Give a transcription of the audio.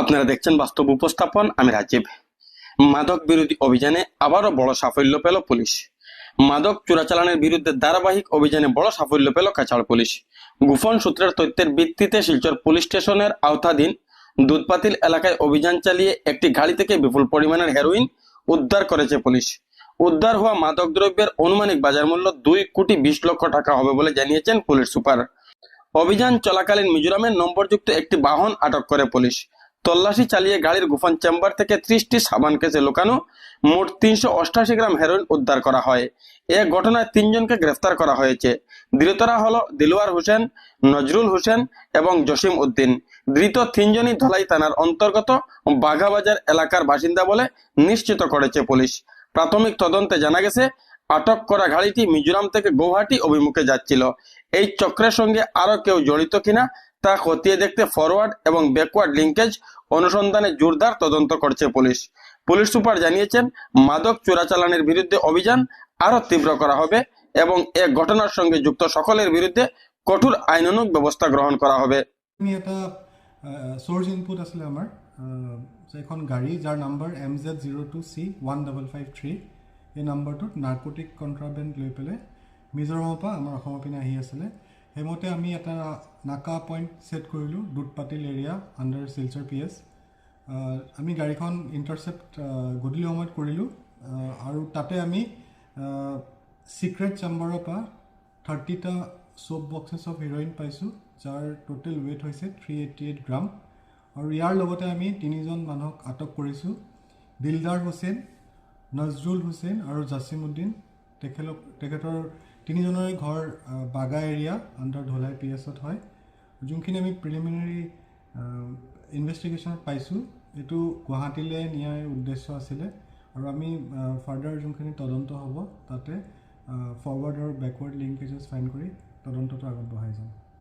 আপনারা দেখছেন বাস্তব উপস্থাপন। আমি রাজীব। মাদক বিরোধী অভিযানে আবারও বড় সাফল্য পেল পুলিশ। মাদক চোরাচালানের বিরুদ্ধে ধারাবাহিক অভিযানে বড় সাফল্য পেল কাছাড় পুলিশ। গোপন সূত্রের তথ্যের ভিত্তিতে শিলচর পুলিশ স্টেশনের আওতাধীন দুধপাতিল এলাকায় অভিযান চালিয়ে একটি গাড়ি থেকে বিপুল পরিমাণের হেরোইন উদ্ধার করেছে পুলিশ। উদ্ধার হওয়া মাদক দ্রব্যের আনুমানিক বাজার মূল্য 2,20,00,000 টাকা হবে বলে জানিয়েছেন পুলিশ সুপার। অভিযান চলাকালীন মিজোরামের নম্বরযুক্ত একটি বাহন আটক করে পুলিশ। তল্লাশি চালিয়ে গাড়ির গোপন চেম্বার থেকে 30টি সাবান কেসে লুকানো মোট 388 গ্রাম হেরোইন উদ্ধার করা হয়। এ ঘটনায় 3 জনকে গ্রেফতার করা হয়েছে। ধৃতরা হলো দিলওয়ার হোসেন, নজরুল হোসেন এবং জসিম উদ্দিন। ধৃত 3 জনই ধলাই থানার অন্তর্গত বাঘাবাজার এলাকার বাসিন্দা বলে নিশ্চিত করেছে পুলিশ। প্রাথমিক তদন্তে জানা গেছে, আটক করা গাড়িটি মিজোরাম থেকে গৌহাটি অভিমুখে যাচ্ছিল। এই চক্রের সঙ্গে আরো কেউ জড়িত কিনা তা খতিয়ে দেখতে ফরওয়ার্ড এবং ব্যাকওয়ার্ড লিঙ্কেজ অনুসন্ধানে জোরদার তদন্ত করছে পুলিশ। পুলিশ সুপার জানিয়েছেন, মাদক চোরাচালানের বিরুদ্ধে অভিযান আরো তীব্র করা হবে এবং এ ঘটনার সঙ্গে যুক্ত সকলের বিরুদ্ধে কঠোর আইনানুগ ব্যবস্থা গ্রহণ করা হবে। এটা সোর্স ইনপুট আসলে আমাৰ এখন গাড়ী যাৰ নাম্বাৰ MZ02C1553 এই নাম্বাৰটোত নাৰ্কটিক কণ্ট্ৰাবেণ্ড লৈ পেলাই মিজোৰামৰ পৰা আমাৰ অসমৰ পিনে আহি আছিলে। সেইমতে আমি এটা নাকা পইণ্ট ছেট কৰিলোঁ Dudhpatil area under Silchar PS। আমি গাড়ীখন ইণ্টাৰচেপ্ট গধূলি সময়ত কৰিলোঁ আৰু তাতে আমি চিক্ৰেট চেম্বাৰৰ পৰা 30টা সোপ বক্সেছ অফ হিৰইন পাইছোঁ, যাৰ টোটেল ৱেইট হৈছে 388 গ্ৰাম। আৰু ইয়াৰ লগতে আমি 3জন মানুহক আটক কৰিছোঁ, দিলদাৰ হুছেইন, নজৰুল হুছেইন আৰু জাছিম উদ্দিন। তেখেতৰ 3জনৰে ঘৰ বাগা এৰিয়া আণ্ডাৰ ধলাই PS-ত হয়। যোনখিনি আমি প্ৰিলিমিনাৰী ইনভেষ্টিগেশ্যনত পাইছোঁ, এইটো গুৱাহাটীলৈ নিয়াৰ উদ্দেশ্য আছিলে আৰু আমি ফাৰ্ডাৰ যোনখিনি তদন্ত হ'ব তাতে ফৰৱাৰ্ড আৰু বেকৱাৰ্ড লিংকেজেছ ফাইন কৰি তদন্তটো আগত বঢ়াই যাম।